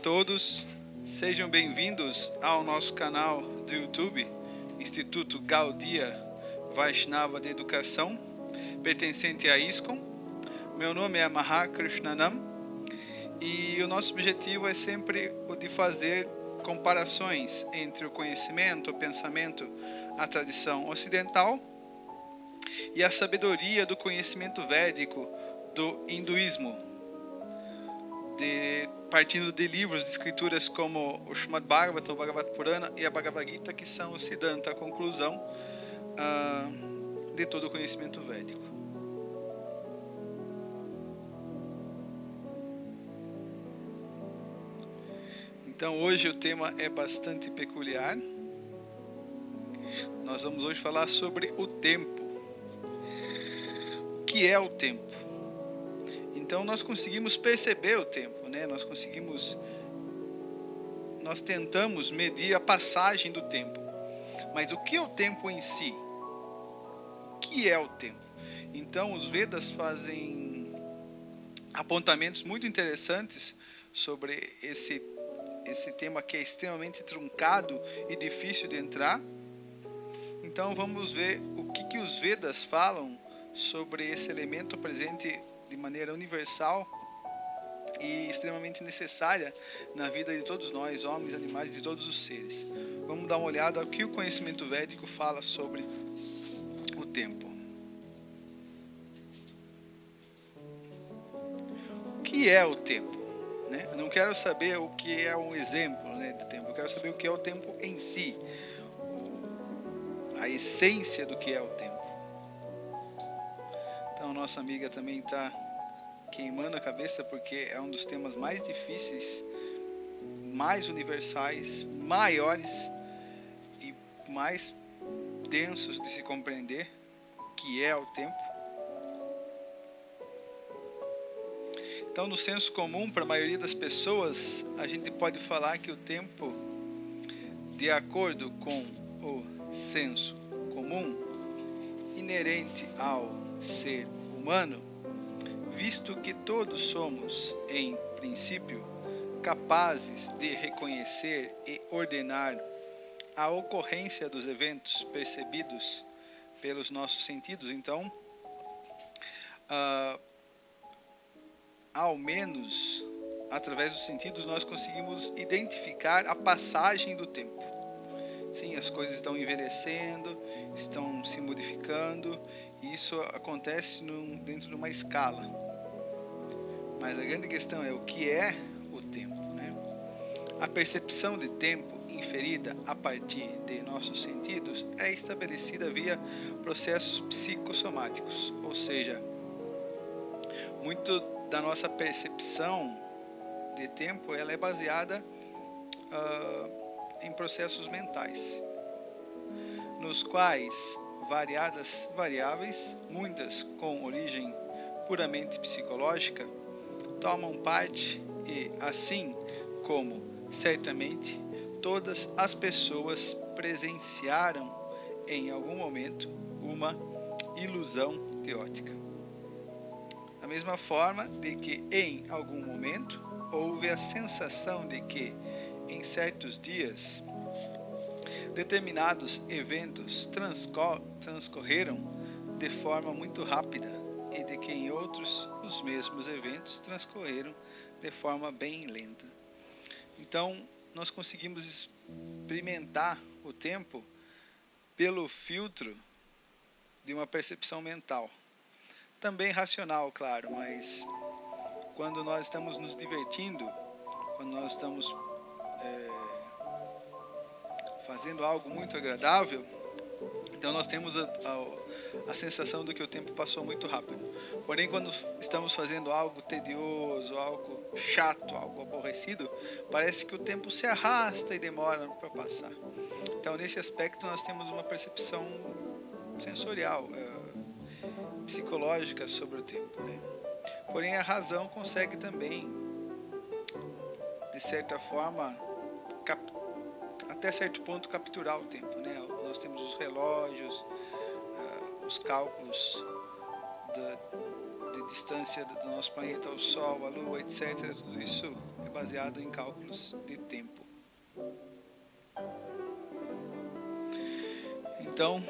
todos, sejam bem-vindos ao nosso canal do YouTube, Instituto Gaudiya Vaishnava de Educação, pertencente à ISKCON. Meu nome é Mahakrishnanam e o nosso objetivo é sempre o de fazer comparações entre o conhecimento, o pensamento, a tradição ocidental e a sabedoria do conhecimento védico do hinduísmo, partindo de livros de escrituras como o Srimad Bhagavatam, o Bhagavad Purana e a Bhagavad Gita, que são o Siddhanta, a conclusão de todo o conhecimento védico. Então hoje o tema é bastante peculiar. Nós vamos hoje falar sobre o tempo. O que é o tempo? Então nós conseguimos perceber o tempo, né? Nós tentamos medir a passagem do tempo. Mas o que é o tempo em si? O que é o tempo? Então os Vedas fazem apontamentos muito interessantes sobre esse tema que é extremamente truncado e difícil de entrar. Então vamos ver o que os Vedas falam sobre esse elemento presente de maneira universal e extremamente necessária na vida de todos nós, homens, animais, de todos os seres. Vamos dar uma olhada ao que o conhecimento védico fala sobre o tempo. O que é o tempo? Né? Eu não quero saber o que é um exemplo, né, do tempo. Eu quero saber o que é o tempo em si, a essência do que é o tempo. Então nossa amiga também está queimando a cabeça porque é um dos temas mais difíceis, mais universais, maiores e mais densos de se compreender, que é o tempo. Então, no senso comum, para a maioria das pessoas, a gente pode falar que o tempo, de acordo com o senso comum, inerente ao ser humano, visto que todos somos, em princípio, capazes de reconhecer e ordenar a ocorrência dos eventos percebidos pelos nossos sentidos, então, ao menos através dos sentidos nós conseguimos identificar a passagem do tempo. Sim, as coisas estão envelhecendo, estão se modificando, e isso acontece dentro de uma escala. Mas a grande questão é o que é o tempo, né? A percepção de tempo inferida a partir de nossos sentidos é estabelecida via processos psicossomáticos, ou seja, muito da nossa percepção de tempo ela é baseada em processos mentais, nos quais variadas variáveis, muitas com origem puramente psicológica, tomam parte e, assim como certamente todas as pessoas presenciaram em algum momento uma ilusão teótica. Da mesma forma de que em algum momento houve a sensação de que em certos dias determinados eventos transcorreram de forma muito rápida e de que em outros os mesmos eventos transcorreram de forma bem lenta. Então nós conseguimos experimentar o tempo pelo filtro de uma percepção mental. Também racional, claro, mas quando nós estamos nos divertindo, quando nós estamos fazendo algo muito agradável, então nós temos a sensação de que o tempo passou muito rápido. Porém, quando estamos fazendo algo tedioso, algo chato, algo aborrecido, parece que o tempo se arrasta e demora para passar. Então, nesse aspecto, nós temos uma percepção sensorial, psicológica sobre o tempo, né? Porém a razão consegue também, de certa forma, até certo ponto capturar o tempo, né? Nós temos os relógios, os cálculos de distância do nosso planeta ao Sol, a Lua, etc. Tudo isso é baseado em cálculos de tempo. Então,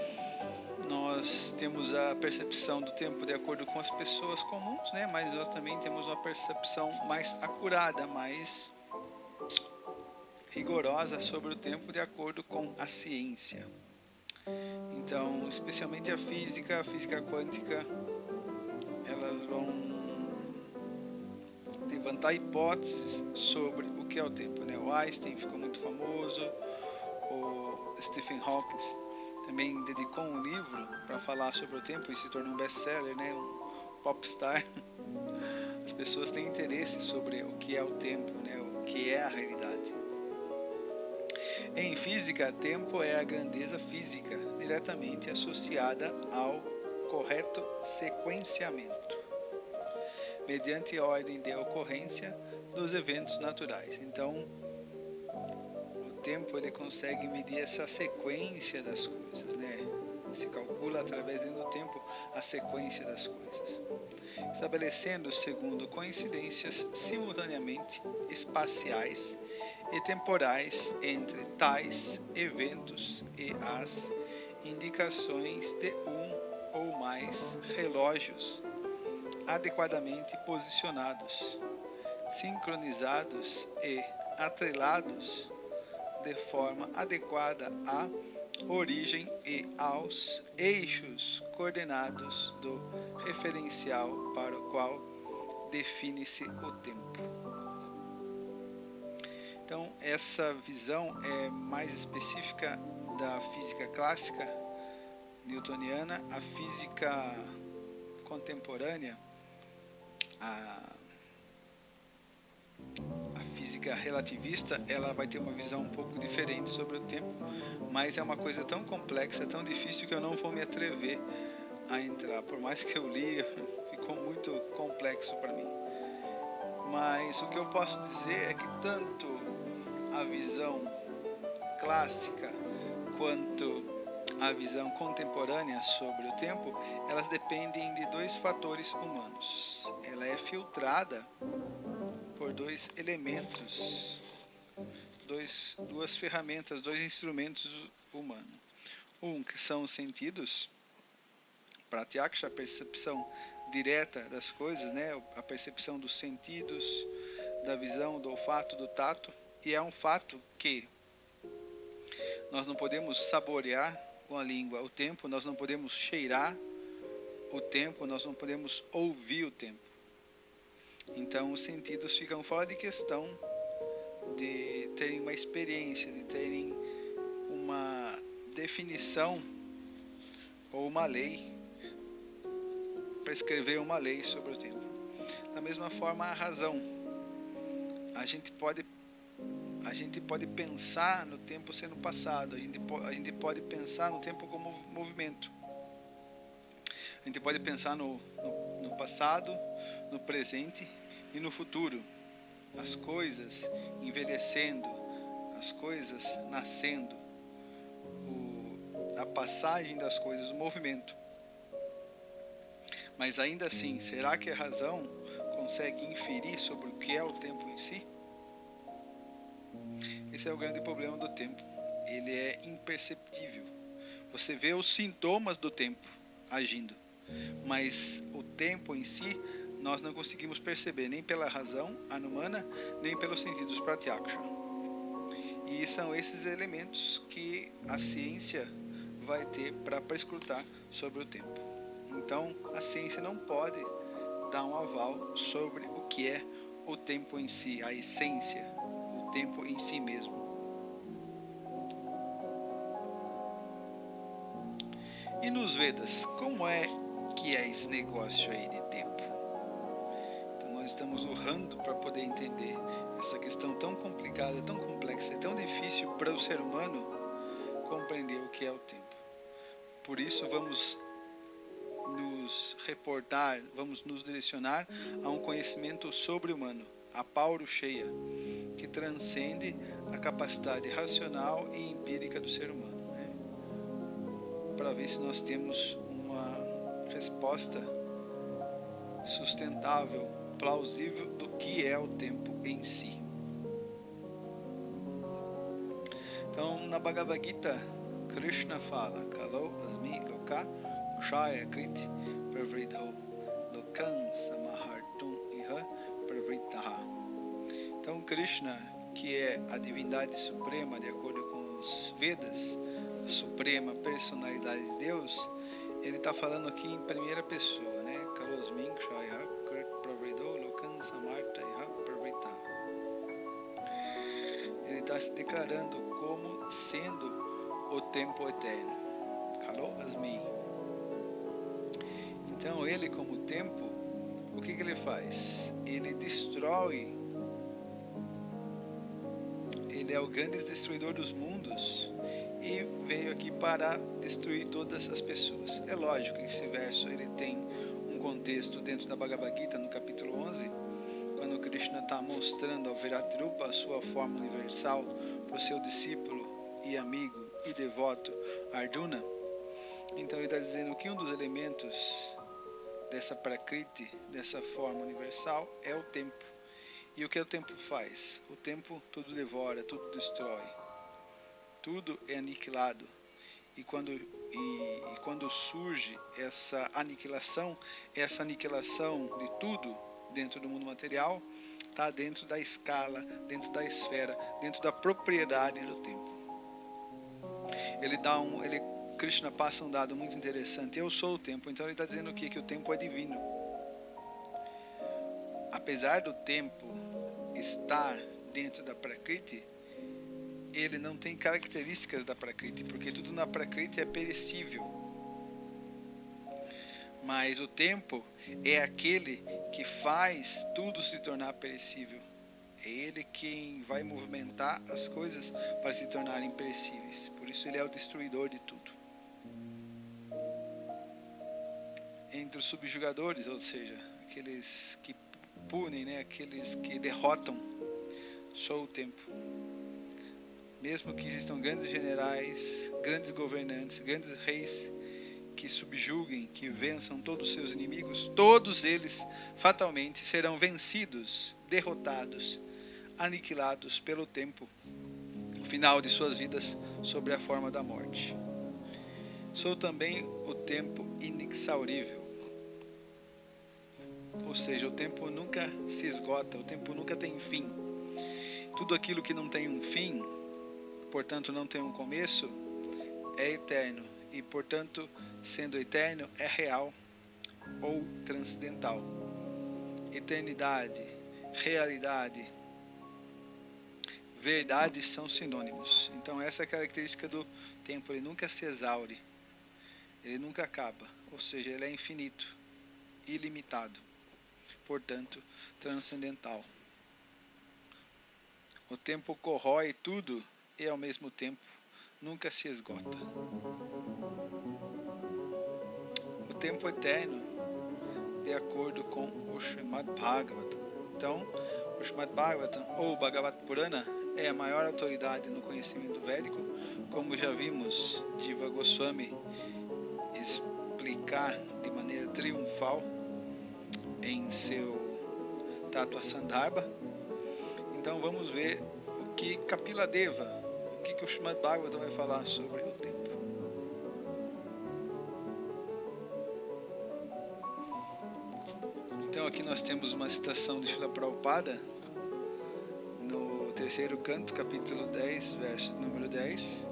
nós temos a percepção do tempo de acordo com as pessoas comuns, né? Mas nós também temos uma percepção mais acurada, mais rigorosa sobre o tempo de acordo com a ciência. Então, especialmente a física quântica, elas vão levantar hipóteses sobre o que é o tempo, né? O Einstein ficou muito famoso, o Stephen Hawking também dedicou um livro para falar sobre o tempo e se tornou um best-seller, né? Um popstar. As pessoas têm interesse sobre o que é o tempo, né? O que é a realidade. Em física, tempo é a grandeza física diretamente associada ao correto sequenciamento, mediante a ordem de ocorrência dos eventos naturais. Então, o tempo ele consegue medir essa sequência das coisas, né? Se calcula através do tempo a sequência das coisas, estabelecendo segundo coincidências simultaneamente espaciais e temporais entre tais eventos e as indicações de um ou mais relógios adequadamente posicionados, sincronizados e atrelados de forma adequada à origem e aos eixos coordenados do referencial para o qual define-se o tempo. Então, essa visão é mais específica da física clássica newtoniana. A física contemporânea, a física relativista, ela vai ter uma visão um pouco diferente sobre o tempo, mas é uma coisa tão complexa, tão difícil que eu não vou me atrever a entrar. Por mais que eu li, ficou muito complexo para mim. Mas o que eu posso dizer é que tanto a visão clássica quanto a visão contemporânea sobre o tempo, elas dependem de dois fatores humanos. Ela é filtrada por dois elementos, duas ferramentas, dois instrumentos humanos. Um que são os sentidos, pratyaksha, a percepção direta das coisas, né? A percepção dos sentidos, da visão, do olfato, do tato. E é um fato que nós não podemos saborear com a língua o tempo, nós não podemos cheirar o tempo, nós não podemos ouvir o tempo. Então os sentidos ficam fora de questão de terem uma experiência, de terem uma definição ou uma lei, para escrever uma lei sobre o tempo. Da mesma forma, a razão. A gente pode pensar no tempo sendo passado, a gente pode pensar no tempo como movimento. A gente pode pensar no passado, no presente e no futuro. As coisas envelhecendo, as coisas nascendo, a passagem das coisas, o movimento. Mas ainda assim, será que a razão consegue inferir sobre o que é o tempo em si? Esse é o grande problema do tempo. Ele é imperceptível. Você vê os sintomas do tempo agindo, mas o tempo em si nós não conseguimos perceber nem pela razão anumana, nem pelos sentidos pratyaksha. E são esses elementos que a ciência vai ter para prescrutar sobre o tempo. Então, a ciência não pode dar um aval sobre o que é o tempo em si, a essência, o tempo em si mesmo. E nos Vedas, como é que é esse negócio aí de tempo? Então nós estamos urrando para poder entender essa questão tão complicada, tão complexa e tão difícil para o ser humano compreender o que é o tempo. Por isso vamos nos reportar, vamos nos direcionar a um conhecimento sobre-humano, a Paurucheya, que transcende a capacidade racional e empírica do ser humano, né? Para ver se nós temos uma resposta sustentável, plausível do que é o tempo em si. Então, na Bhagavad Gita, Krishna fala: Kalo asmi loka moshaya kriti pravridho lokan samahartum iha pravritaha. Então, Krishna, que é a divindade suprema de acordo com os Vedas, a suprema personalidade de Deus, ele está falando aqui em primeira pessoa, né? Kalo asmi moshaya kriti pravridho lokan samarta iha pravritaha. Ele está se declarando como sendo o tempo eterno. Kalo asmi. Então ele, como tempo, o que ele faz? Ele destrói. Ele é o grande destruidor dos mundos e veio aqui para destruir todas as pessoas. É lógico que esse verso ele tem um contexto dentro da Bhagavad Gita, no capítulo 11, quando Krishna está mostrando ao Virat Rupa a sua forma universal para o seu discípulo e amigo e devoto Arjuna. Então ele está dizendo que um dos elementos dessa Prakriti, dessa forma universal, é o tempo. E o que o tempo faz? O tempo tudo devora, tudo destrói, tudo é aniquilado. E quando surge essa aniquilação de tudo dentro do mundo material, está dentro da escala, dentro da esfera, dentro da propriedade do tempo. Krishna passa um dado muito interessante: eu sou o tempo. Então ele está dizendo o quê? Que o tempo é divino. Apesar do tempo estar dentro da Prakriti, ele não tem características da Prakriti, porque tudo na Prakriti é perecível. Mas o tempo é aquele que faz tudo se tornar perecível. É ele quem vai movimentar as coisas para se tornarem perecíveis. Por isso ele é o destruidor de tudo. Entre os subjugadores, ou seja, aqueles que punem, né, aqueles que derrotam, só o tempo. Mesmo que existam grandes generais, grandes governantes, grandes reis que subjuguem, que vençam todos os seus inimigos, todos eles fatalmente serão vencidos, derrotados, aniquilados pelo tempo no final de suas vidas sob a forma da morte. Sou também o tempo inexaurível. Ou seja, o tempo nunca se esgota, o tempo nunca tem fim. Tudo aquilo que não tem um fim, portanto não tem um começo, é eterno. E, portanto, sendo eterno, é real ou transcendental. Eternidade, realidade, verdade são sinônimos. Então essa é a característica do tempo: ele nunca se exaure, ele nunca acaba, ou seja, ele é infinito, ilimitado, portanto transcendental. O tempo corrói tudo e ao mesmo tempo nunca se esgota. O tempo eterno, de acordo com o Srimad Bhagavatam. Então, o Srimad Bhagavatam ou Bhagavad Purana é a maior autoridade no conhecimento védico, como já vimos Jiva Goswami explicar de maneira triunfal em seu Tattva Sandarbha. Então vamos ver o que Kapila Deva, o que o Srimad Bhagavatam vai falar sobre o tempo. Então aqui nós temos uma citação de Srila Prabhupada no terceiro canto, capítulo 10, verso número 10.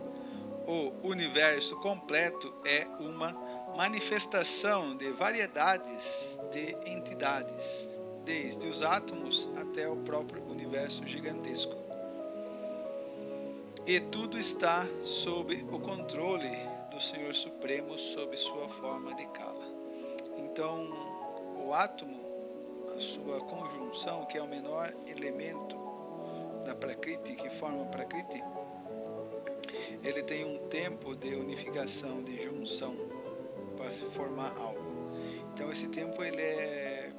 O universo completo é uma manifestação de variedades de entidades, desde os átomos até o próprio universo gigantesco. E tudo está sob o controle do Senhor Supremo, sob sua forma de Kala. Então, o átomo, a sua conjunção, que é o menor elemento da Prakriti, que forma a Prakriti, ele tem um tempo de unificação, de junção, para se formar algo. Então esse tempo ele é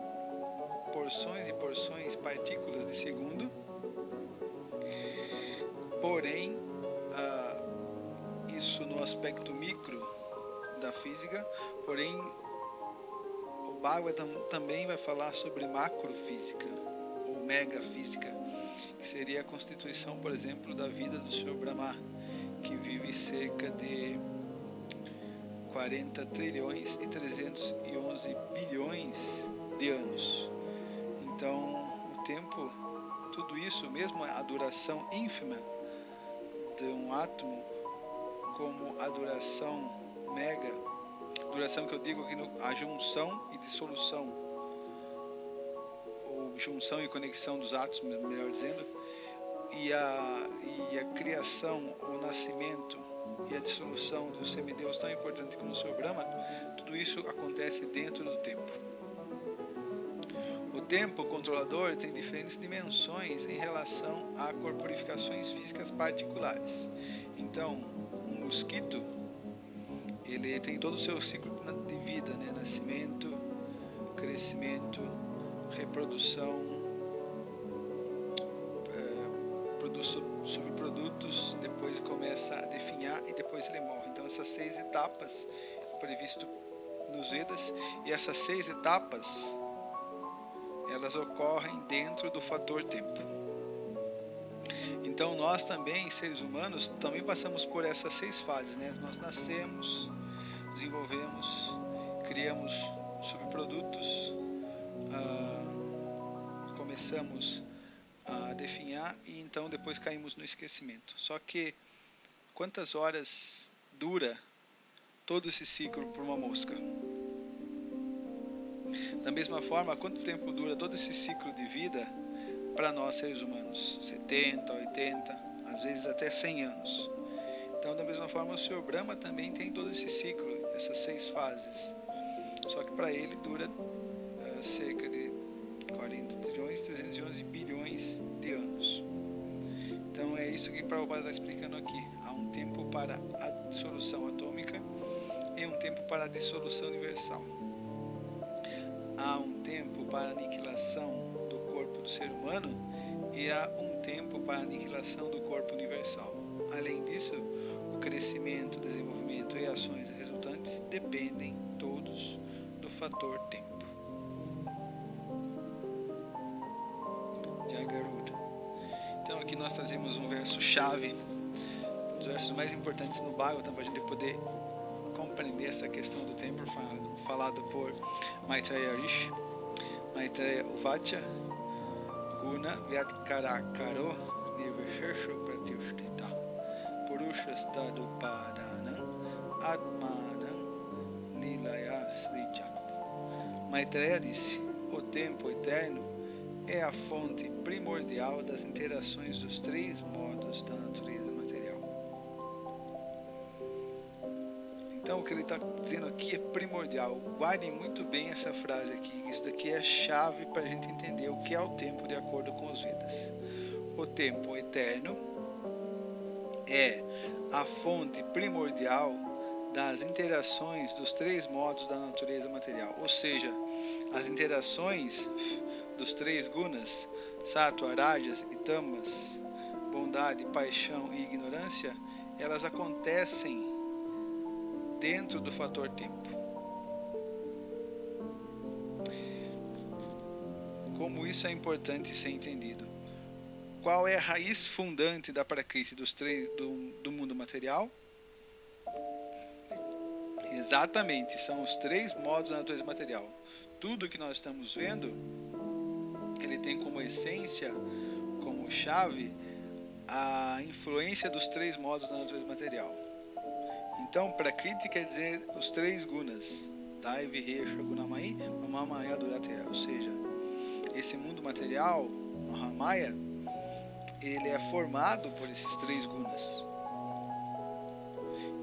porções e porções, partículas de segundo. Porém, isso no aspecto micro da física. Porém, o Bhagavatam também vai falar sobre macrofísica ou megafísica, que seria a constituição, por exemplo, da vida do Sr. Brahma, vive cerca de 40 trilhões e 311 bilhões de anos. Então, o tempo, tudo isso, mesmo a duração ínfima de um átomo, como a duração mega, duração que eu digo aqui, a junção e dissolução, ou junção e conexão dos átomos, melhor dizendo, e a criação, o nascimento e a dissolução dos semideus tão importante como o Sr. Brahma, tudo isso acontece dentro do tempo. O tempo controlador tem diferentes dimensões em relação a corporificações físicas particulares. Então, um mosquito, ele tem todo o seu ciclo de vida, né? Nascimento, crescimento, reprodução, produz subprodutos, depois começa a definhar e depois ele morre. Então essas 6 etapas previsto nos Vedas, e essas 6 etapas elas ocorrem dentro do fator tempo. Então nós também, seres humanos, também passamos por essas 6 fases, né? Nós nascemos, desenvolvemos, criamos subprodutos, começamos a definhar e então depois caímos no esquecimento. Só que quantas horas dura todo esse ciclo para uma mosca? Da mesma forma, quanto tempo dura todo esse ciclo de vida para nós seres humanos? 70, 80, às vezes até 100 anos. Então, da mesma forma, o Sr. Brahma também tem todo esse ciclo, essas 6 fases. Só que para ele dura cerca de 40 trilhões, 311 bilhões de anos. Então é isso que Prabhupada está explicando aqui. Há um tempo para a dissolução atômica e um tempo para a dissolução universal. Há um tempo para a aniquilação do corpo do ser humano e há um tempo para a aniquilação do corpo universal. Além disso, o crescimento, desenvolvimento e ações resultantes dependem todos do fator tempo. Então aqui nós trazemos um verso-chave, um dos versos mais importantes no Bhagavatam, para a gente poder compreender essa questão do tempo, falado por Maitreya Rishi. Maitreya Uvacha Guna Vyatkarakaro Nirvisheshu Pratyushtita Purushasthadupadanam Atmanam Lilaya Srijat. Maitreya disse: o tempo eterno é a fonte primordial das interações dos 3 modos da natureza material. Então o que ele está dizendo aqui é primordial. Guardem muito bem essa frase aqui. Isso daqui é a chave para a gente entender o que é o tempo de acordo com os Vedas. O tempo eterno é a fonte primordial das interações dos 3 modos da natureza material. Ou seja, as interações dos 3 gunas, sattva, rajas e tamas, bondade, paixão e ignorância, elas acontecem dentro do fator tempo. Como isso é importante ser entendido? Qual é a raiz fundante da Prakriti do mundo material? Exatamente, são os 3 modos da natureza material. Tudo que nós estamos vendo, ele tem como essência, como chave, a influência dos 3 modos da natureza material. Então, Prakriti quer dizer os 3 gunas, Daivi, Resha, Gunamai, Mamamaya, Durateya. Ou seja, esse mundo material, Mahamaya, ele é formado por esses 3 gunas.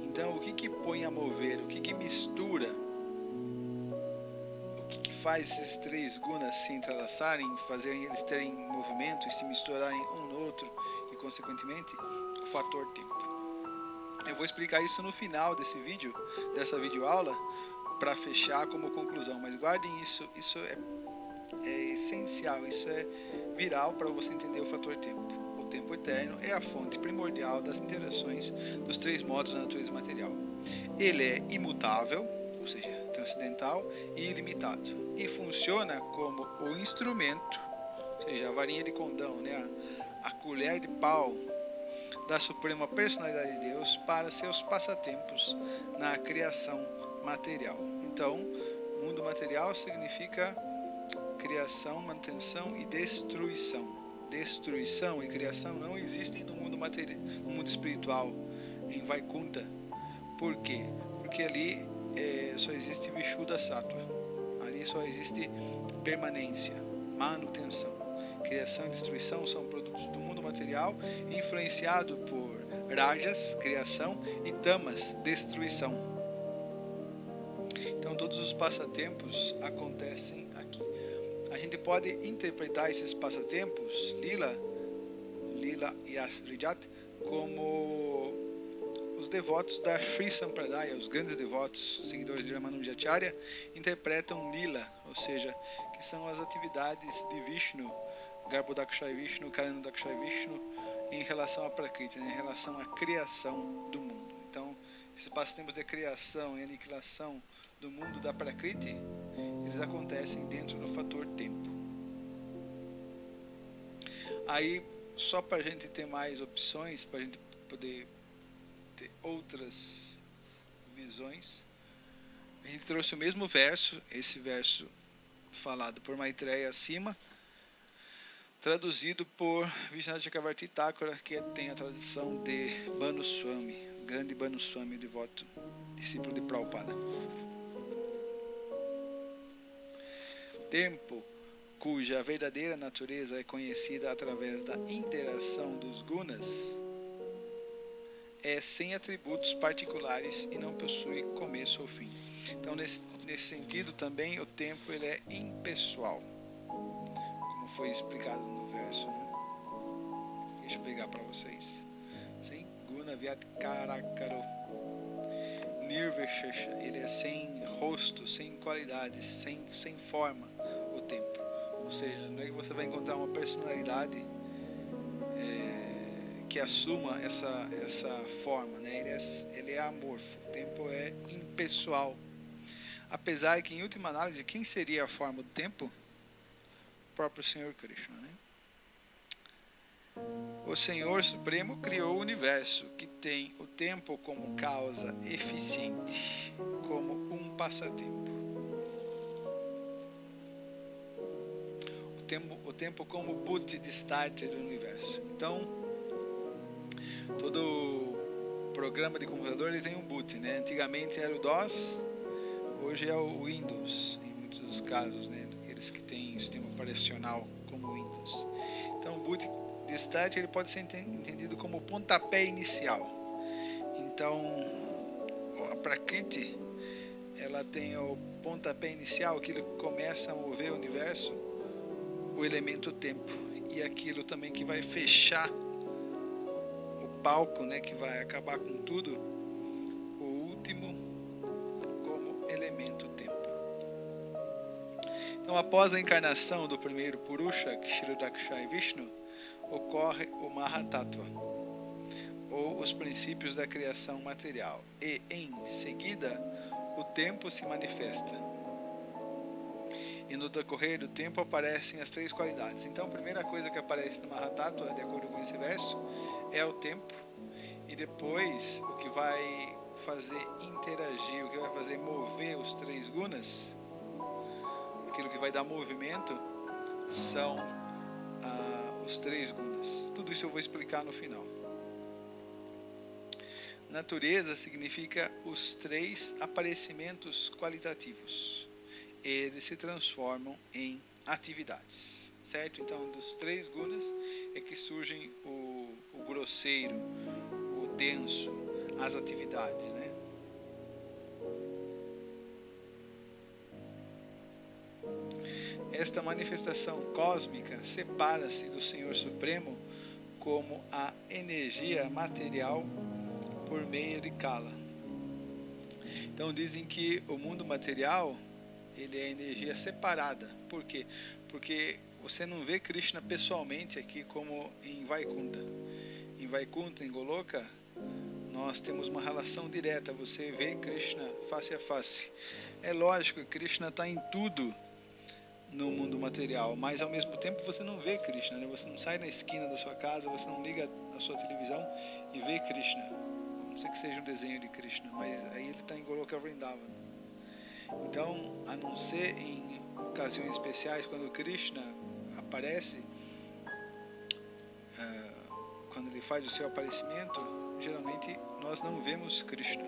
Então, o que põe a mover, o que mistura, o que faz esses 3 gunas se entrelaçarem, fazerem eles terem movimento e se misturarem um no outro e, consequentemente, o fator tempo. Eu vou explicar isso no final desse vídeo, dessa videoaula, para fechar como conclusão, mas guardem isso, isso é essencial, isso é viral para você entender o fator tempo. O tempo eterno é a fonte primordial das interações dos 3 modos da natureza material. Ele é imutável, ou seja, transcendental e ilimitado, e funciona como o instrumento, ou seja, a varinha de condão, né? A colher de pau da suprema personalidade de Deus para seus passatempos na criação material. Então, mundo material significa criação, manutenção e destruição. Destruição e criação não existem no mundo material, no mundo espiritual, em Vaikunta. Por quê? Porque ali só existe Vishuddha Sattva. Ali só existe permanência, manutenção. Criação e destruição são produtos do mundo material, influenciado por Rajas, criação, e Tamas, destruição. Então todos os passatempos acontecem aqui. A gente pode interpretar esses passatempos, Lila e Asrijat, como os devotos da Sri Sampradaya, os grandes devotos, seguidores de Ramanujacharya, interpretam Lila, ou seja, que são as atividades de Vishnu, Garbhodakshaya Vishnu, Karanodakshaya Vishnu, em relação à Prakriti, em relação à criação do mundo. Então, esses passatempos de criação e aniquilação do mundo da Prakriti, eles acontecem dentro do fator tempo. Aí, só para a gente ter mais opções, para a gente poder ter outras visões, a gente trouxe o mesmo verso, esse verso falado por Maitreya acima, traduzido por Vishwanath Chakravarti Thakura, que tem a tradução de Bhanu Swami, o grande Bhanu Swami, devoto, discípulo de Prabhupada. Tempo cuja verdadeira natureza é conhecida através da interação dos gunas, é sem atributos particulares e não possui começo ou fim. Então, nesse sentido também, o tempo ele é impessoal, como foi explicado no verso, né? Deixa eu pegar para vocês. Sim? Guna Vyat Karakaro Nirveshesha, ele é sem rosto, sem qualidades, sem forma, o tempo. Ou seja, não é que você vai encontrar uma personalidade que assuma essa forma, né? Ele é amorfo, o tempo é impessoal. Apesar que, em última análise, quem seria a forma do tempo? O próprio Senhor Krishna, né? O Senhor Supremo criou o universo, que tem o tempo como causa eficiente, como um passatempo. O tempo como boot de starter do universo. Então, todo programa de computador ele tem um boot, né? Antigamente era o DOS, hoje é o Windows, em muitos dos casos, né? Aqueles que têm sistema operacional como Windows. Então, o boot de start ele pode ser entendido como o pontapé inicial. Então, a Prakriti ela tem o pontapé inicial, aquilo que começa a mover o universo, o elemento tempo, e aquilo também que vai fechar o palco, né, que vai acabar com tudo, o último como elemento tempo. Então, após a encarnação do primeiro Purusha, Kshirodakshaya Vishnu, ocorre o Mahatattva, ou os princípios da criação material, e em seguida o tempo se manifesta. E no decorrer do tempo aparecem as três qualidades. Então, a primeira coisa que aparece no Mahatattva, de acordo com esse verso, é o tempo. E depois, o que vai fazer interagir, o que vai fazer mover os três gunas, aquilo que vai dar movimento, são os três gunas. Tudo isso eu vou explicar no final. Natureza significa os três aparecimentos qualitativos. Eles se transformam em atividades, certo? Então, dos três gunas é que surgem o grosseiro, o denso, as atividades, né? Esta manifestação cósmica separa-se do Senhor Supremo como a energia material por meio de Kala. Então dizem que o mundo material ele é energia separada. Por quê? Porque você não vê Krishna pessoalmente aqui como em Vaikunta. Em Vaikunta, em Goloka, nós temos uma relação direta. Você vê Krishna face a face. É lógico que Krishna está em tudo, no mundo material, mas ao mesmo tempo você não vê Krishna, né? Você não sai na esquina da sua casa, você não liga a sua televisão e vê Krishna. A não ser que seja um desenho de Krishna, mas aí ele está em Goloka Vrindavan. Então, a não ser em ocasiões especiais, quando Krishna aparece, quando ele faz o seu aparecimento, geralmente nós não vemos Krishna.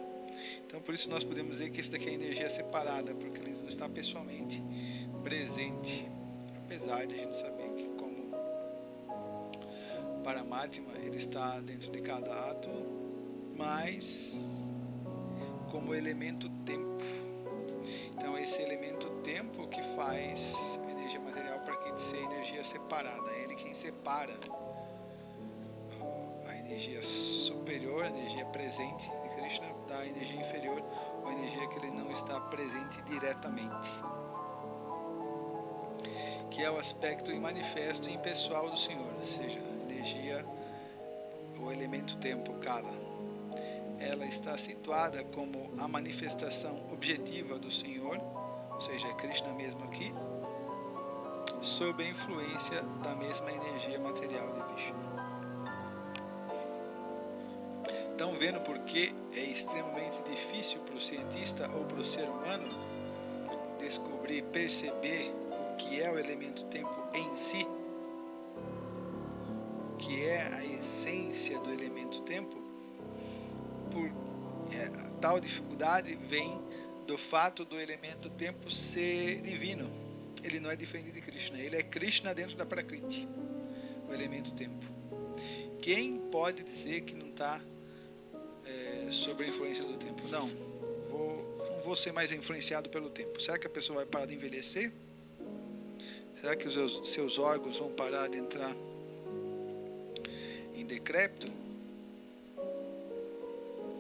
Então, por isso nós podemos dizer que essa daqui é a energia separada, porque ele não está pessoalmente presente, apesar de a gente saber que como Paramatma ele está dentro de cada átomo, mas como elemento tempo. Então esse elemento tempo que faz a energia material para que ser energia separada, é ele quem separa a energia superior, a energia presente de Krishna, da energia inferior, ou a energia que ele não está presente diretamente, que é o aspecto manifesto e impessoal do Senhor, ou seja, a energia, o elemento tempo, Kala. Ela está situada como a manifestação objetiva do Senhor, ou seja, é Krishna mesmo aqui, sob a influência da mesma energia material de Vishnu. Estão vendo por que é extremamente difícil para o cientista ou para o ser humano descobrir, perceber o que é o elemento tempo em si, o que é a essência do elemento tempo? Tal dificuldade vem do fato do elemento tempo ser divino. Ele não é diferente de Krishna, ele é Krishna dentro da Prakriti, o elemento tempo. Quem pode dizer que não está sob a influência do tempo? Não vou ser mais influenciado pelo tempo. Será que a pessoa vai parar de envelhecer? Será que os seus órgãos vão parar de entrar em decrépito?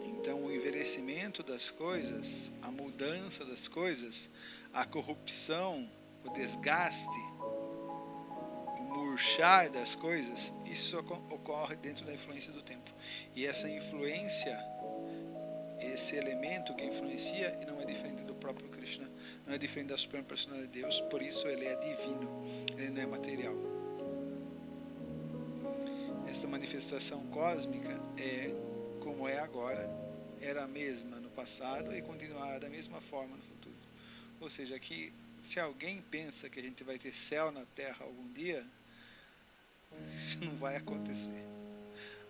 Então o envelhecimento das coisas, a mudança das coisas, a corrupção, o desgaste, o murchar das coisas, isso ocorre dentro da influência do tempo. E essa influência, esse elemento que influencia, não é diferente do próprio Krishna, não é diferente da Suprema Personalidade de Deus, por isso ele é divino, ele não é material. Esta manifestação cósmica é como é agora, era a mesma no passado e continuará da mesma forma no futuro. Ou seja, que se alguém pensa que a gente vai ter céu na Terra algum dia, isso não vai acontecer.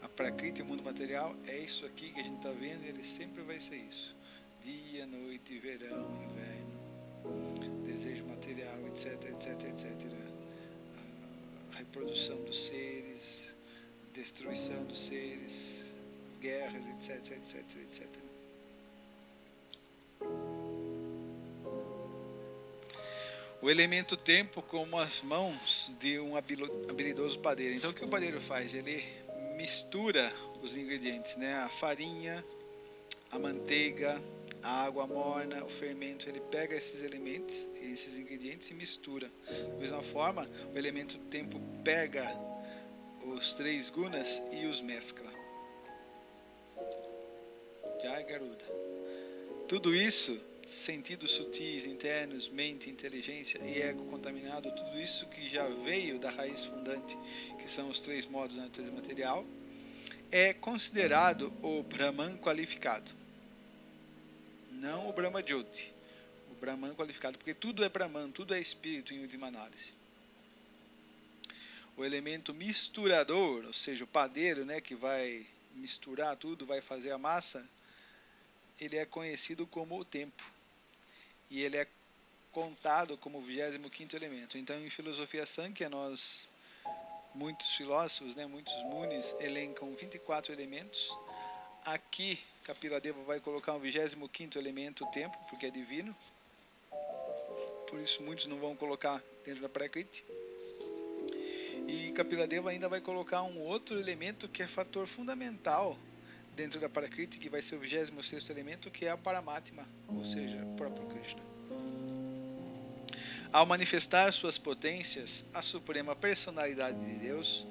A Prakriti, o mundo material, é isso aqui que a gente está vendo, e ele sempre vai ser isso. Dia, noite, verão, inverno, desejo material, etc, etc, etc. A reprodução dos seres, destruição dos seres, guerras, etc, etc, etc. O elemento tempo como as mãos de um habilidoso padeiro. Então o que o padeiro faz? Ele mistura os ingredientes, né? A farinha, a manteiga, a água morna, o fermento. Ele pega esses elementos, esses ingredientes e mistura. Da mesma forma, o elemento tempo pega os 3 gunas e os mescla. Jai Garuda. Tudo isso, sentidos sutis, internos, mente, inteligência e ego contaminado, tudo isso que já veio da raiz fundante, que são os 3 modos da natureza material, é considerado o Brahman qualificado. Não o Brahma Jyoti, o Brahman qualificado, porque tudo é Brahman, tudo é espírito em última análise. O elemento misturador, ou seja, o padeiro, né, que vai misturar tudo, vai fazer a massa, ele é conhecido como o tempo. E ele é contado como o 25º elemento. Então, em filosofia Sankhya, muitos filósofos, né, muitos munis, elencam 24 elementos. Aqui, Kapiladeva vai colocar um 25º elemento, o tempo, porque é divino. Por isso, muitos não vão colocar dentro da Prakriti. E Kapiladeva ainda vai colocar um outro elemento que é fator fundamental dentro da Prakriti, que vai ser o 26º elemento, que é a Paramatma, ou seja, o próprio Krishna. Ao manifestar suas potências, a Suprema Personalidade de Deus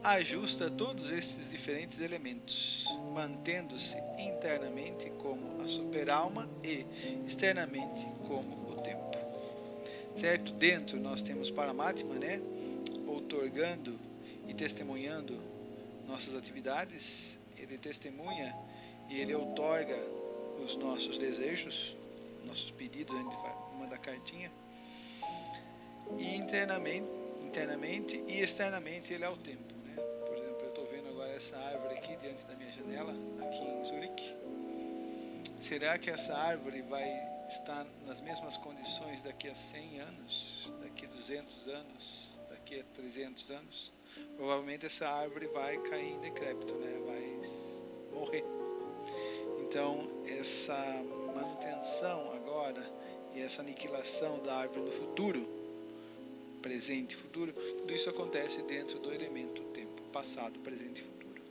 ajusta todos esses diferentes elementos, mantendo-se internamente como a superalma e externamente como o tempo. certo? Dentro nós temos Paramatma, né? Outorgando e testemunhando nossas atividades. Ele testemunha e ele outorga os nossos desejos, nossos pedidos, a gente manda cartinha. E internamente e externamente ele é o tempo, né? Por exemplo, eu estou vendo agora essa árvore aqui diante da minha janela, aqui em Zurique. Será que essa árvore vai estar nas mesmas condições daqui a 100 anos, daqui a 200 anos, daqui a 300 anos? Provavelmente essa árvore vai cair em decrépito, né? Vai morrer. Então, essa manutenção agora e essa aniquilação da árvore no futuro, presente e futuro, tudo isso acontece dentro do elemento tempo, passado, presente e futuro.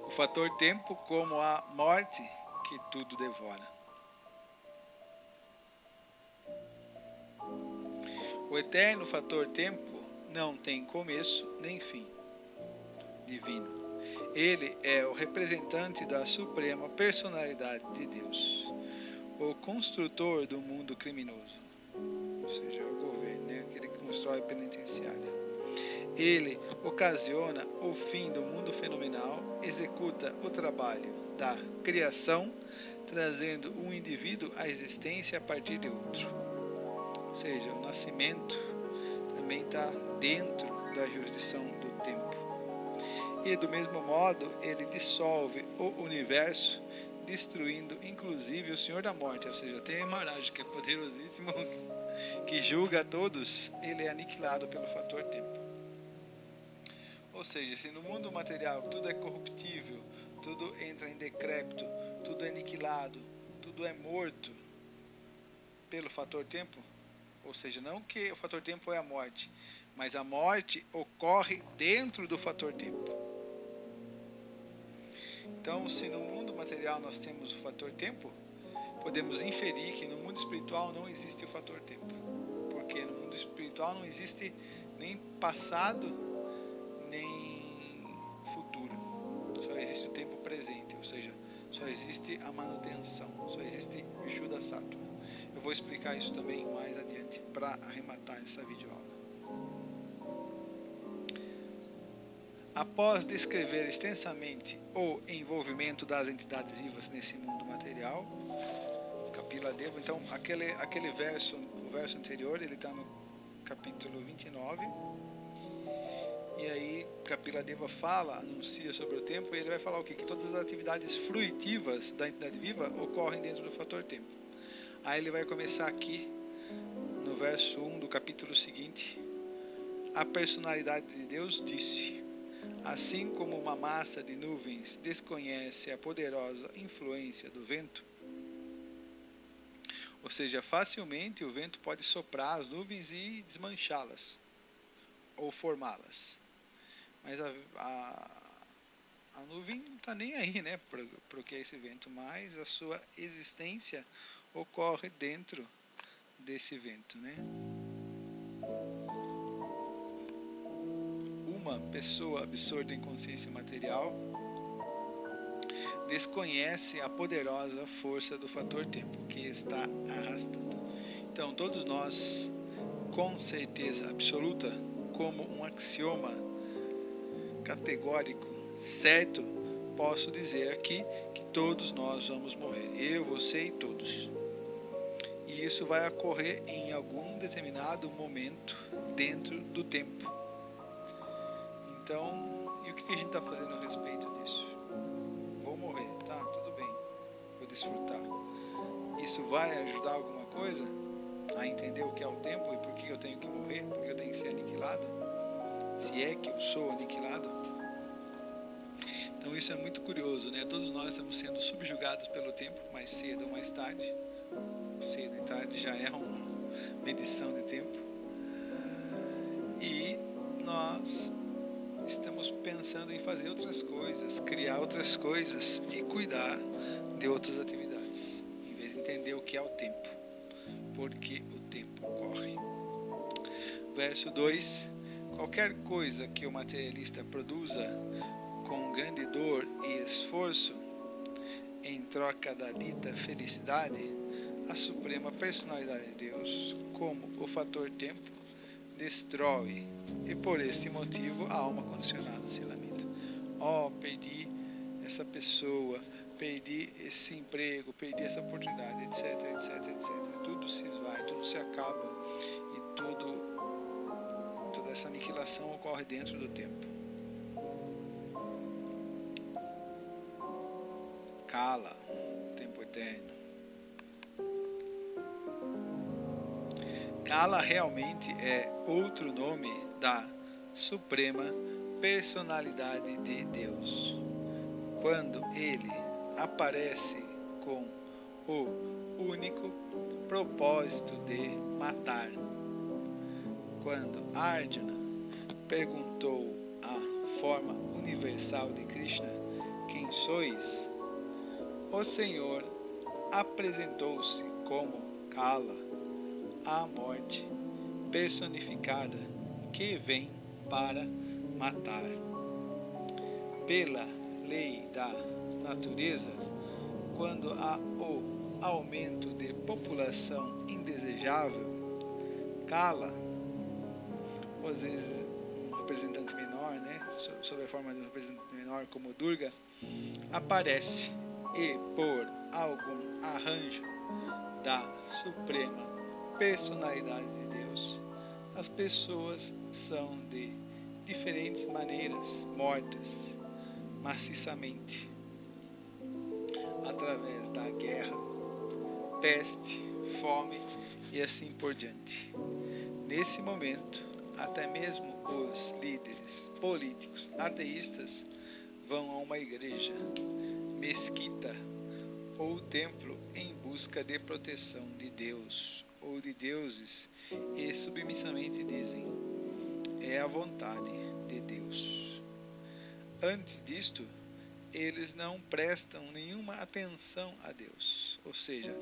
O fator tempo como a morte que tudo devora. O eterno fator tempo não tem começo nem fim divino. Ele é o representante da suprema personalidade de Deus, o construtor do mundo criminoso, ou seja, o governo, né? Aquele que constrói a penitenciária. Ele ocasiona o fim do mundo fenomenal, executa o trabalho da criação, trazendo um indivíduo à existência a partir de outro. Ou seja, o nascimento também está dentro da jurisdição do tempo. E do mesmo modo, ele dissolve o universo, destruindo inclusive o Senhor da Morte, ou seja, até Maharaj, que é poderosíssimo, que julga a todos, ele é aniquilado pelo fator tempo. Ou seja, se no mundo material tudo é corruptível, tudo entra em decrépito, tudo é aniquilado, tudo é morto pelo fator tempo, ou seja, não que o fator tempo é a morte, mas a morte ocorre dentro do fator tempo. Então, se no mundo material nós temos o fator tempo, podemos inferir que no mundo espiritual não existe o fator tempo, porque no mundo espiritual não existe nem passado nem futuro, só existe o tempo presente, ou seja, só existe a manutenção, só existe o Vishuddha Sattva. Eu vou explicar isso também mais adiante para arrematar essa videoaula. Após descrever extensamente o envolvimento das entidades vivas nesse mundo material, Kapila Deva, então aquele verso, o verso anterior, ele está no capítulo 29. E aí Kapila Deva anuncia sobre o tempo, e ele vai falar o quê? Que todas as atividades fruitivas da entidade viva ocorrem dentro do fator tempo. Aí ele vai começar aqui, no verso 1 do capítulo seguinte, a personalidade de Deus disse: assim como uma massa de nuvens desconhece a poderosa influência do vento, ou seja, facilmente o vento pode soprar as nuvens e desmanchá-las, ou formá-las. Mas a nuvem não está nem aí, né, para o que é esse vento, mas a sua existência ocorre dentro desse vento, né? Uma pessoa absorta em consciência material desconhece a poderosa força do fator tempo que está arrastando. Então, todos nós, com certeza absoluta, como um axioma categórico, certo, posso dizer aqui que todos nós vamos morrer. Eu, você e todos. E isso vai ocorrer em algum determinado momento dentro do tempo. Então, e o que a gente está fazendo a respeito disso? Vou morrer, tá? Tudo bem. Vou desfrutar. Isso vai ajudar alguma coisa a entender o que é o tempo e por que eu tenho que morrer, por que eu tenho que ser aniquilado? Se é que eu sou aniquilado? Então isso é muito curioso, né? Todos nós estamos sendo subjugados pelo tempo, mais cedo ou mais tarde. Cedo e tarde já é uma medição de tempo. E nós estamos pensando em fazer outras coisas, criar outras coisas e cuidar de outras atividades, em vez de entender o que é o tempo, porque o tempo corre. Verso 2: qualquer coisa que o materialista produza com grande dor e esforço, em troca da dita felicidade, a suprema personalidade de Deus, como o fator tempo, destrói, e por este motivo a alma condicionada se lamenta. Perdi essa pessoa, perdi esse emprego, perdi essa oportunidade, etc, etc, etc. Tudo se esvai, tudo se acaba e toda essa aniquilação ocorre dentro do tempo. Kala, tempo eterno. Kala realmente é outro nome da suprema personalidade de Deus. Quando ele aparece com o único propósito de matar. Quando Arjuna perguntou a forma universal de Krishna, quem sois? O Senhor apresentou-se como Kala, a morte personificada que vem para matar. Pela lei da natureza, quando há o aumento de população indesejável, Kala, ou às vezes um representante menor, sob a forma de um representante menor como Durga, aparece e por algum arranjo da suprema personalidade de Deus, as pessoas são de diferentes maneiras mortas maciçamente, através da guerra, peste, fome e assim por diante. Nesse momento, até mesmo os líderes políticos ateístas vão a uma igreja, mesquita ou templo em busca de proteção de Deus ou de deuses e submissamente dizem: é a vontade de Deus. Antes disto, eles não prestam nenhuma atenção a Deus. Ou seja,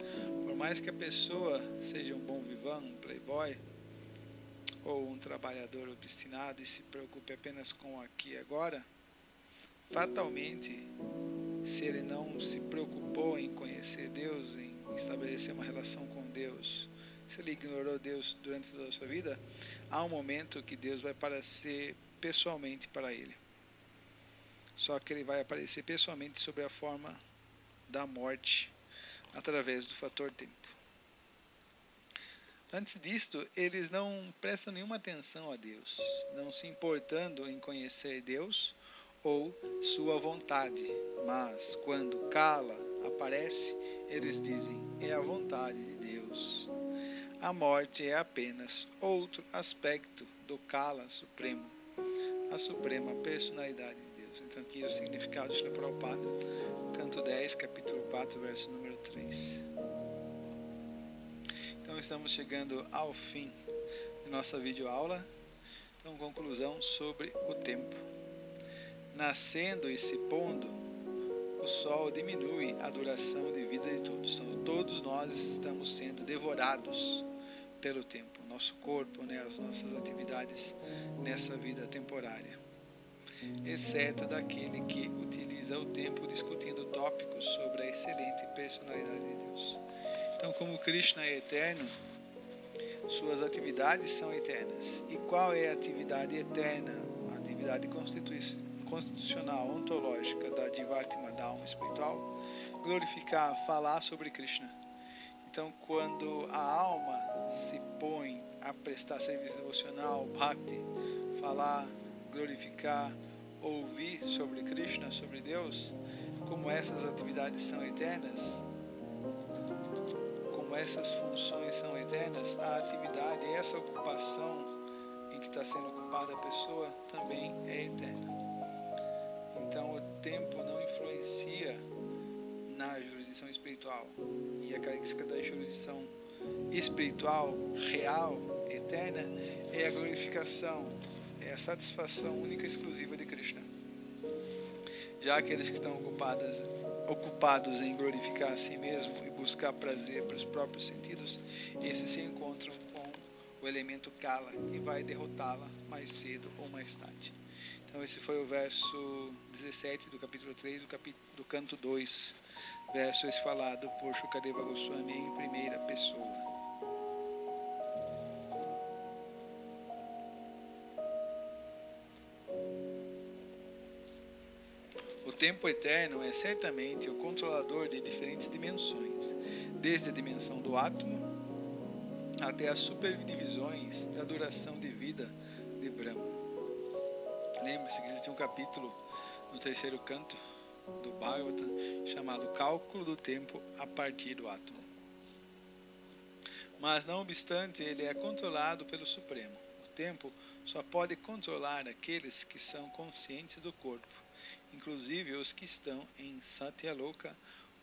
por mais que a pessoa seja um bom vivão, um playboy, ou um trabalhador obstinado e se preocupe apenas com o aqui e agora, fatalmente, se ele não se preocupou em conhecer Deus, em estabelecer uma relação com Deus, se ele ignorou Deus durante toda a sua vida, há um momento que Deus vai aparecer pessoalmente para ele. Só que ele vai aparecer pessoalmente sob a forma da morte, através do fator tempo. Antes disto, eles não prestam nenhuma atenção a Deus, não se importando em conhecer Deus ou sua vontade. Mas, quando Kala aparece, eles dizem: é a vontade de Deus. A morte é apenas outro aspecto do Kala supremo, a suprema personalidade de Deus. Então, aqui é o significado de Srila Prabhupada, canto 10, capítulo 4, verso número 3. Então, estamos chegando ao fim de nossa videoaula. Então, conclusão sobre o tempo. Nascendo e se pondo, o sol diminui a duração de vida de todos. Então, todos nós estamos sendo devorados pelo tempo. Nosso corpo, as nossas atividades nessa vida temporária. Exceto daquele que utiliza o tempo discutindo tópicos sobre a excelente personalidade de Deus. Então, como Krishna é eterno, suas atividades são eternas. E qual é a atividade eterna? A atividade constitucional, ontológica da Jivatma, da alma espiritual? Glorificar, falar sobre Krishna. Então, quando a alma se põe a prestar serviço devocional, bhakti, falar, glorificar, ouvir sobre Krishna, sobre Deus, como essas atividades são eternas, como essas funções são eternas, a atividade, essa ocupação em que está sendo ocupada a pessoa também é eterna. Então, o tempo não influencia na jurisdição espiritual. E a característica da jurisdição espiritual, real, eterna, é a glorificação, é a satisfação única e exclusiva de Krishna. Já aqueles que estão ocupados em glorificar a si mesmo e buscar prazer para os próprios sentidos, esses se encontram com o elemento Kala, e vai derrotá-la mais cedo ou mais tarde. Então esse foi o verso 17 do capítulo 3 do canto 2, verso esse falado por Shukadeva Goswami em primeira pessoa. O tempo eterno é certamente o controlador de diferentes dimensões, desde a dimensão do átomo até as superdivisões da duração de vida de Brahma. Lembre-se que existe um capítulo no terceiro canto do Bhagavatam chamado Cálculo do Tempo a partir do átomo. Mas, não obstante, ele é controlado pelo Supremo. O tempo só pode controlar aqueles que são conscientes do corpo, inclusive os que estão em Satyaloka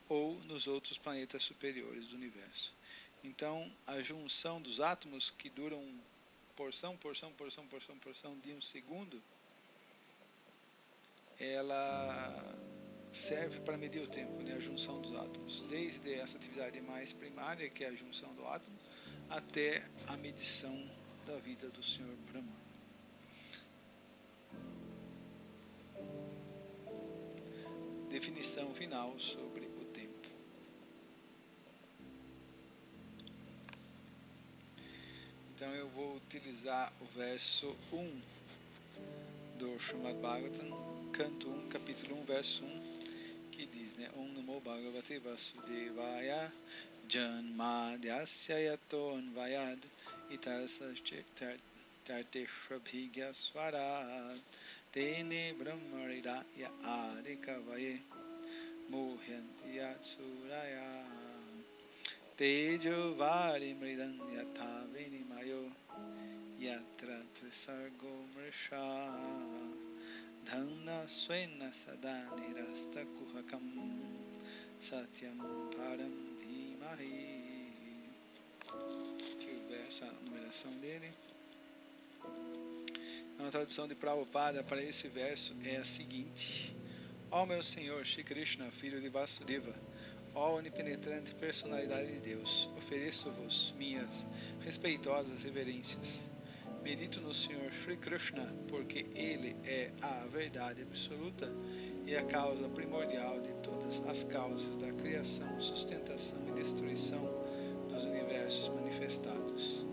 ou nos outros planetas superiores do universo. Então, a junção dos átomos que duram porção de um segundo, ela serve para medir o tempo, né? A junção dos átomos, desde essa atividade mais primária, que é a junção do átomo, até a medição da vida do Senhor Brahma. Definição final sobre o tempo. Então eu vou utilizar o verso 1 do Srimad Bhagavatam, canto 1, capítulo 1, verso 1, que diz, né? Om Namo Bhagavate Vasudevaya Janmadyasya Yato Anvayad Itasa Tarteshabhigya Swarad Tene Brahmarida Ya Adikavaye Muhyanti Yatsuraya Tejo Vari Mridan Yatha Vinimayo Yatra Trisargo Mrisha Dhanna Swena Sada Nirasta Kuhakam Satyam Param Dhimahi. Deixa eu ver essa numeração dele. A tradução de Prabhupada para esse verso é a seguinte: Ó meu Senhor Shri Krishna, filho de Vasudeva, ó onipenetrante personalidade de Deus, ofereço-vos minhas respeitosas reverências. Medito no Senhor Shri Krishna, porque Ele é a verdade absoluta e a causa primordial de todas as causas da criação, sustentação e destruição dos universos manifestados.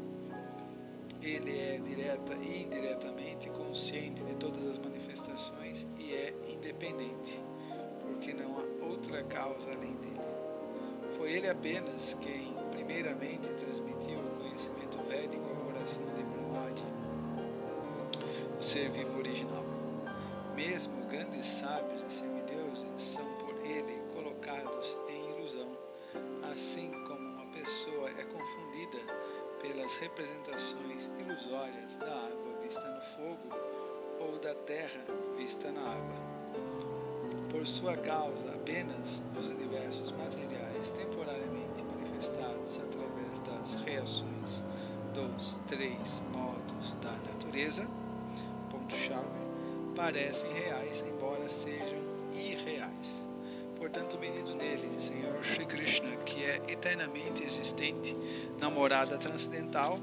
Ele é direta e indiretamente consciente de todas as manifestações e é independente, porque não há outra causa além dele. Foi ele apenas quem, primeiramente, transmitiu o conhecimento védico ao coração de Brahmadi, o ser vivo original. Mesmo grandes sábios e semideuses são por ele colocados em ilusão, assim como uma pessoa é confundida pelas representações ilusórias da água vista no fogo ou da terra vista na água. Por sua causa, apenas os universos materiais temporariamente manifestados através das reações dos três modos da natureza, ponto-chave, parecem reais, embora sejam irreais. Portanto, bendito nele, Senhor Shri Krishna, que é eternamente existente na morada transcendental,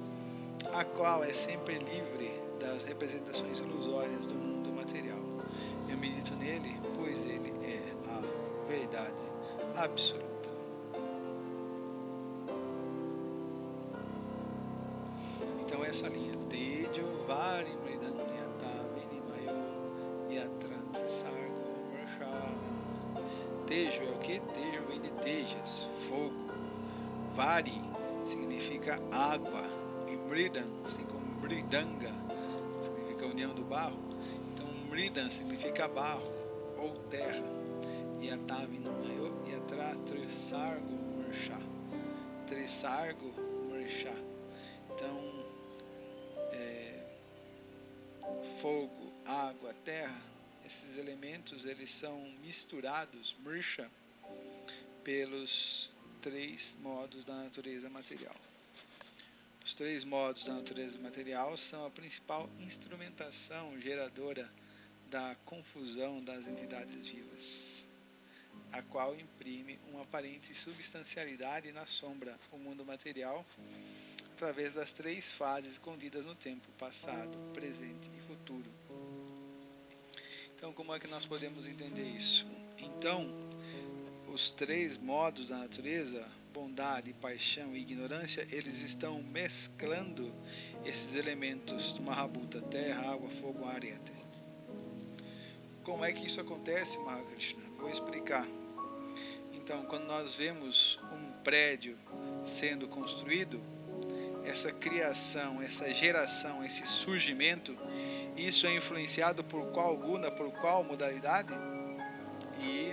a qual é sempre livre das representações ilusórias do mundo material. Eu medito nele, pois ele é a verdade absoluta. Então essa linha, Tejo Vari Mridanyata Vinimayo Yatra Trisargo Mrsha. Tejo é o que? Tejo vem de Tejas, fogo. Vari significa água. E Mridan, assim como Mridanga, significa união do barro. Então Mridan significa barro ou terra. Yata Vinimayo Yatra Trisargo Mrsha. Trisargo Mrsha. Então, fogo, água, terra, esses elementos eles são misturados, mrsha, pelos três modos da natureza material. Os três modos da natureza material são a principal instrumentação geradora da confusão das entidades vivas, a qual imprime uma aparente substancialidade na sombra, o mundo material, através das 3 fases escondidas no tempo: passado, presente e futuro. Então, como é que nós podemos entender isso? Então, os 3 modos da natureza, bondade, paixão e ignorância, eles estão mesclando esses elementos do Mahabhuta: terra, água, fogo, ar e éter. Como é que isso acontece, Mahakrishna? Vou explicar. Então, quando nós vemos um prédio sendo construído, essa criação, essa geração, esse surgimento, isso é influenciado por qual guna, por qual modalidade?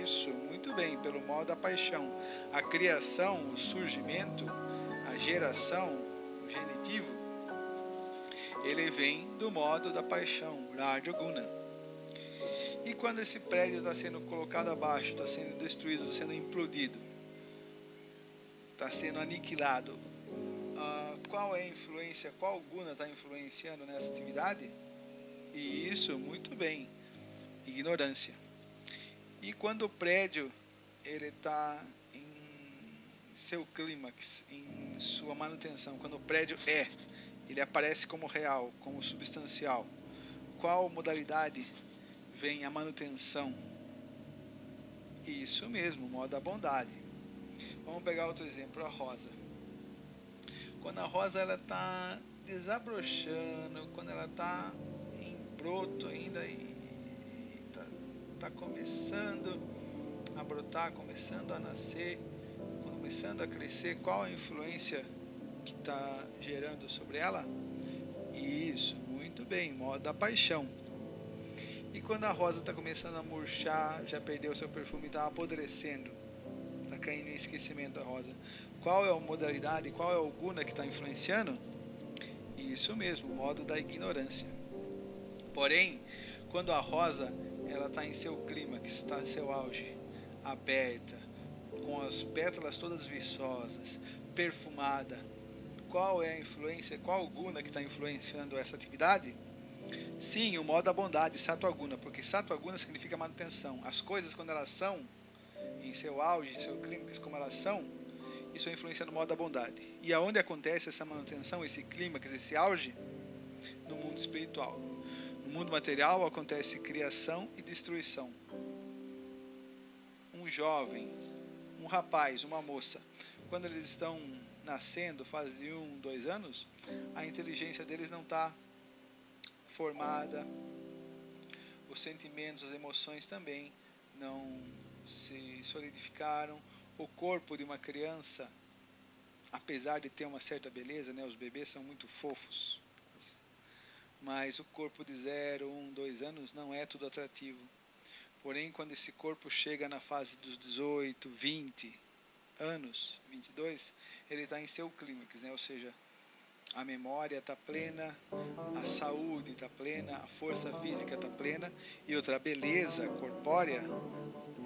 Isso, muito bem, pelo modo da paixão. A criação, o surgimento, a geração, o genitivo, ele vem do modo da paixão, Raja Guna. E quando esse prédio está sendo colocado abaixo, está sendo destruído, está sendo implodido, está sendo aniquilado, qual é a influência, qual guna está influenciando nessa atividade? E isso, muito bem, ignorância. E quando o prédio ele está em seu clímax, em sua manutenção, quando o prédio ele aparece como real, como substancial, qual modalidade vem a manutenção? Isso mesmo, o modo da bondade. Vamos pegar outro exemplo, a rosa. Quando a rosa ela está desabrochando, quando ela está em broto ainda e está começando a brotar, começando a nascer, começando a crescer, qual a influência que está gerando sobre ela? Isso, muito bem, modo da paixão. E quando a rosa está começando a murchar, já perdeu seu perfume, está apodrecendo, está caindo em esquecimento a rosa, qual é a modalidade, qual é o guna que está influenciando? Isso mesmo, o modo da ignorância. Porém, quando a rosa ela está em seu clímax, está em seu auge, aberta, com as pétalas todas viçosas, perfumada, qual é a influência, qual o guna que está influenciando essa atividade? Sim, o modo da bondade, Sattva Guna, porque Sattva Guna significa manutenção. As coisas, quando elas são em seu auge, em seu clímax, como elas são, isso é influência no modo da bondade. E aonde acontece essa manutenção, esse clímax, esse auge? No mundo espiritual. No mundo material acontece criação e destruição. Um jovem, um rapaz, uma moça, quando eles estão nascendo, fazem 1, 2 anos, a inteligência deles não está formada, os sentimentos, as emoções também não se solidificaram. O corpo de uma criança, apesar de ter uma certa beleza, né, os bebês são muito fofos, mas o corpo de 0, 1, 2 anos não é tudo atrativo. Porém, quando esse corpo chega na fase dos 18, 20 anos, 22, ele está em seu clímax, né? Ou seja, a memória está plena, a saúde está plena, a força física está plena, e outra, a beleza corpórea,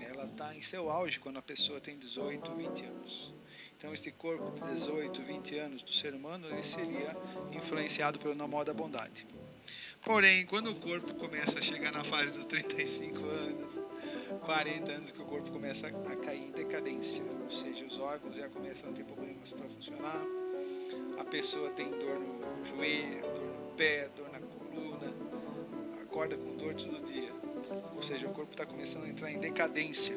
ela está em seu auge quando a pessoa tem 18, 20 anos. Então esse corpo de 18, 20 anos do ser humano, ele seria influenciado pelo modo da bondade. Porém, quando o corpo começa a chegar na fase dos 35 anos, 40 anos, que o corpo começa a cair em decadência, ou seja, os órgãos já começam a ter problemas para funcionar, a pessoa tem dor no joelho, dor no pé, dor na coluna, acorda com dor todo dia, ou seja, o corpo está começando a entrar em decadência.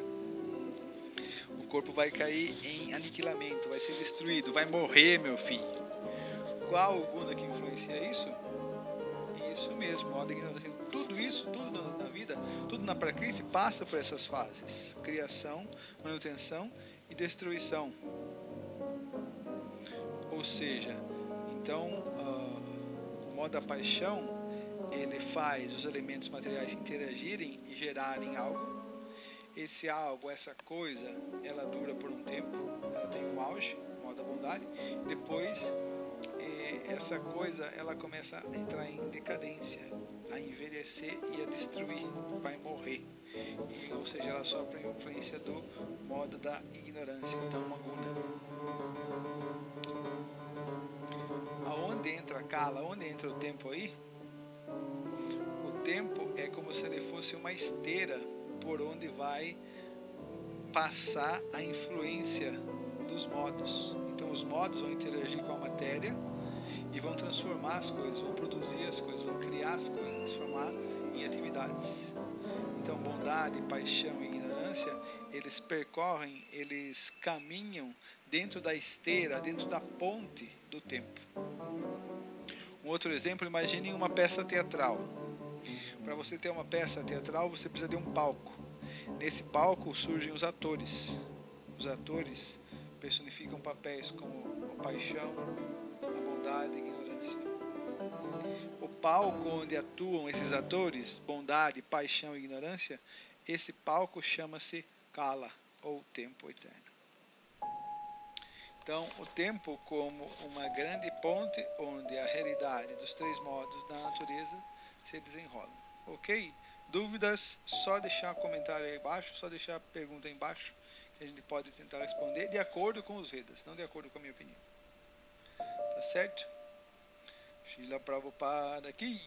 O corpo vai cair em aniquilamento, vai ser destruído, vai morrer, meu filho. Qual o guna que influencia isso? Isso mesmo, modo ignorância. Tudo isso, tudo na vida, tudo na Prakriti passa por essas fases: criação, manutenção e destruição. Ou seja, então o modo da paixão, ele faz os elementos materiais interagirem e gerarem algo. Esse algo, essa coisa, ela dura por um tempo, ela tem um auge, o modo da bondade. Depois essa coisa ela começa a entrar em decadência, a envelhecer e a destruir, vai morrer. Ou seja, ela sofre a influência do modo da ignorância, Tama Guna. Aonde entra a Kala, onde entra o tempo aí? O tempo é como se ele fosse uma esteira por onde vai passar a influência dos modos. Então os modos vão interagir com a matéria e vão transformar as coisas, vão produzir as coisas, vão criar as coisas, transformar em atividades. Então, bondade, paixão e ignorância, eles percorrem, eles caminham dentro da esteira, dentro da ponte do tempo. Um outro exemplo, imagine uma peça teatral. Para você ter uma peça teatral, você precisa de um palco. Nesse palco surgem os atores. Os atores personificam papéis como a paixão, a bondade e a ignorância. O palco onde atuam esses atores, bondade, paixão e ignorância, esse palco chama-se Kala, ou tempo eterno. Então, o tempo como uma grande ponte onde a realidade dos três modos da natureza se desenrola. Ok? Dúvidas? Só deixar comentário aí embaixo, só deixar pergunta aí embaixo, que a gente pode tentar responder de acordo com os Vedas, não de acordo com a minha opinião. Tá certo? Srila Prabhupada aqui.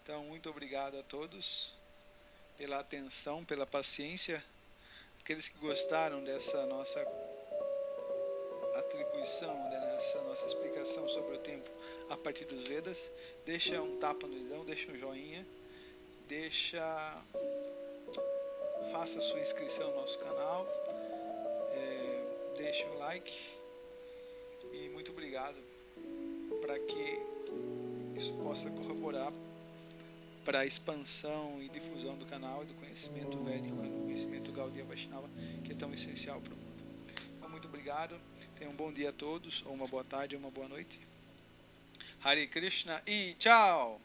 Então, muito obrigado a todos pela atenção, pela paciência. Aqueles que gostaram dessa nossa atribuição, dessa nossa explicação sobre o tempo a partir dos Vedas, deixa um tapa no dedão, deixa um joinha, faça sua inscrição no nosso canal, deixe um like e muito obrigado, para que isso possa corroborar para a expansão e difusão do canal e do conhecimento védico e do conhecimento Gaudiya Vaishnava, que é tão essencial para o mundo. Então, muito obrigado, tenham um bom dia a todos, ou uma boa tarde, ou uma boa noite. Hare Krishna e tchau!